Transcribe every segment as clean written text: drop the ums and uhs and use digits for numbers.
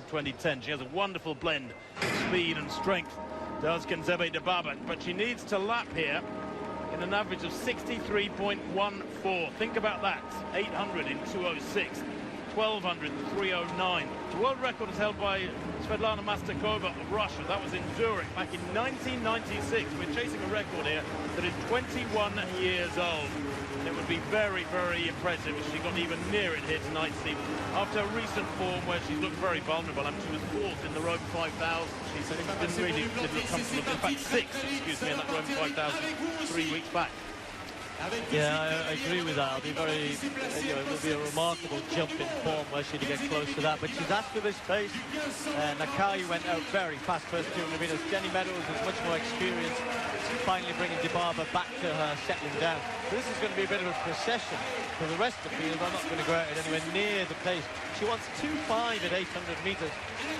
2010. She has a wonderful blend of speed and strength, does Genzebe Dibaba, but she needs to lap here in an average of 63.14. Think about that. 800 in 206. 1200 in 309. The world record is held by Svetlana Mastakova of Russia. That was in Zurich back in 1996. We're chasing a record here that is 21 years old. And it would be very, very impressive if she got even near it here tonight, Steve. After a recent form where she looked very vulnerable, I mean, she was fourth in the Rome 5000. She didn't really look comfortable. In fact, sixth, excuse me, in that Rome 5000 3 weeks back. Yeah, I agree with that. It'll be very, it will be a remarkable jump in form where she'd get close to that. But she's after this pace. Nakai went out very fast first 200 metres. Jenny Meadows is much more experienced, finally bringing Dibaba back to her settling down. So this is going to be a bit of a procession for the rest of the field. I'm not going to go out anywhere near the pace. She wants 2.5 at 800 metres.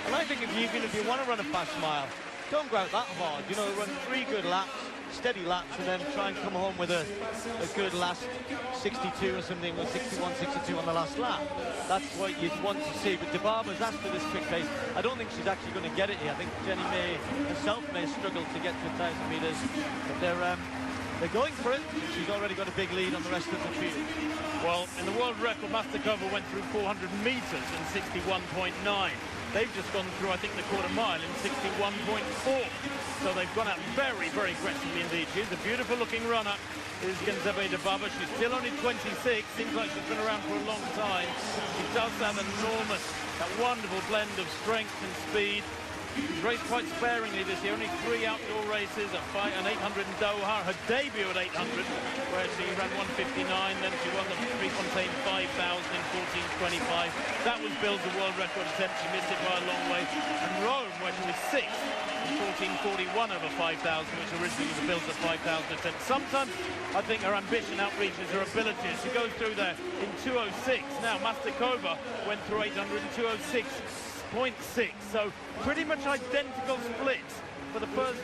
And I think even if you want to run a fast mile, don't go out that hard. You know, run 3 good laps, steady laps, and then try and come home with a good last 62 or something, or 61, 62 on the last lap. That's what you'd want to see. But Dibaba's after this quick pace. I don't think she's actually going to get it here. I think Jenny herself may struggle to get to 1,000 metres. But they're going for it. She's already got a big lead on the rest of the field. Well, in the world record, Mastakova went through 400 metres in 61.9. They've just gone through, I think, the quarter mile in 61.4. So they've gone out very, very aggressively indeed. She's a beautiful-looking runner, is Genzebe Dibaba. She's still only 26. Seems like she's been around for a long time. She does have that wonderful blend of strength and speed. She's raced quite sparingly this year. Only 3 outdoor races, an 800 in Doha. Her debut at 800, where she ran 159. Then she won the Prefontaine 5000 in 14:25. That was Bill's world record attempt. She missed it by a long way. And Rome, where she was 6th in 14:41 over 5,000, which originally was Bill's 5,000 attempt. Sometimes I think her ambition outreaches her abilities. She goes through there in 206. Now Mastakova went through 800 in 206.6. So pretty much identical splits for the first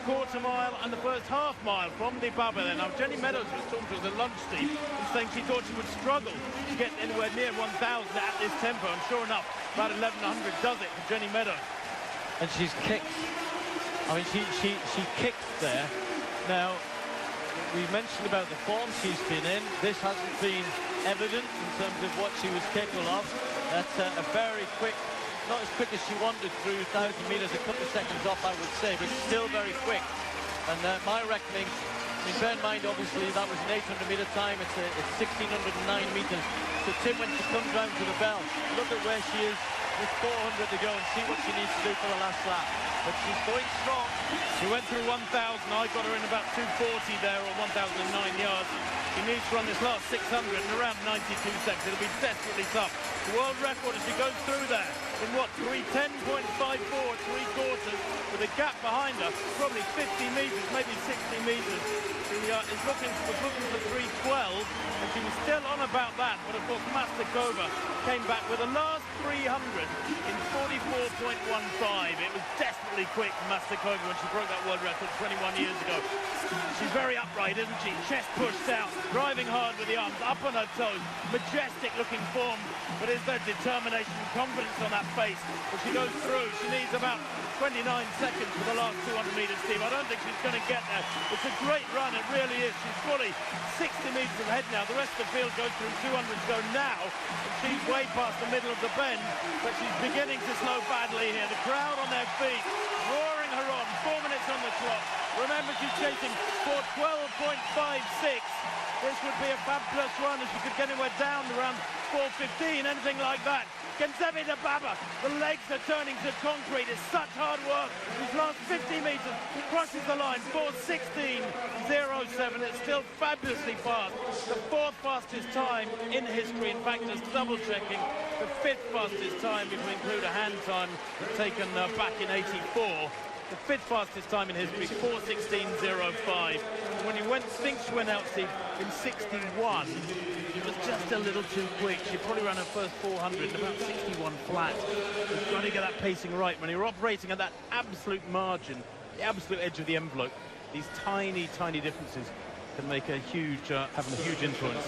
quarter mile and the first half mile from Dibaba there. Now Jenny Meadows was talking to us at lunch, Steve, and saying she thought she would struggle to get anywhere near 1,000 at this tempo, and sure enough, about 1,100 does it for Jenny Meadows. And she's kicked. I mean, she kicked there. Now, we mentioned about the form she's been in. This hasn't been evident in terms of what she was capable of. That's a very quick, not as quick as she wanted through 1,000 metres, a couple of seconds off, I would say, but still very quick. And my reckoning, I mean, bear in mind, obviously, that was an 800-metre time. It's 1,609 metres. So Tim, when she comes round to the bell, look at where she is with 400 to go and see what she needs to do for the last lap. But she's going strong. She went through 1,000. I got her in about 240 there, or 1,009 yards. She needs to run this last 600 in around 92 seconds. It'll be desperately tough. The world record as she goes through there in what, 310.54 at 3/4, with a gap behind her, probably 50 metres, maybe 60 metres. She was looking for 312, and she was still on about that. But of course, Mastakova came back with a last 300 in 44.15. It was desperately quick for Mastakova when she broke that world record 21 years ago. She's very upright, isn't she? Chest pushed out, driving hard with the arms, up on her toes, majestic looking form. But is there determination and confidence on that face as she goes through? She needs about 29 seconds for the last 200 metres, Steve. I don't think she's going to get there. It's a great run, it really is. She's fully 60 metres ahead now. The rest of the field goes through 200 to go now, and she's way past the middle of the bend, but she's beginning to slow badly here. The crowd on their feet, roaring her on, 4 minutes on the clock. Remember, she's chasing for 12.56. This would be a fabulous run if she could get anywhere down around 4:15, anything like that. Genzebe Dibaba, the legs are turning to concrete. It's such hard work. These last 50 metres, crosses the line, 4:16.07. It's still fabulously fast. The 4th fastest time in history. In fact, just double-checking, the 5th fastest time, if we include a hand time taken back in 84. The 5th fastest time in history, 4:16.05. When you think she went out, Steve, in 61, it was just a little too quick. She probably ran her first 400 in about 61 flat. You've got to get that pacing right. When you're operating at that absolute margin, the absolute edge of the envelope, these tiny, tiny differences can make a huge, have a huge influence.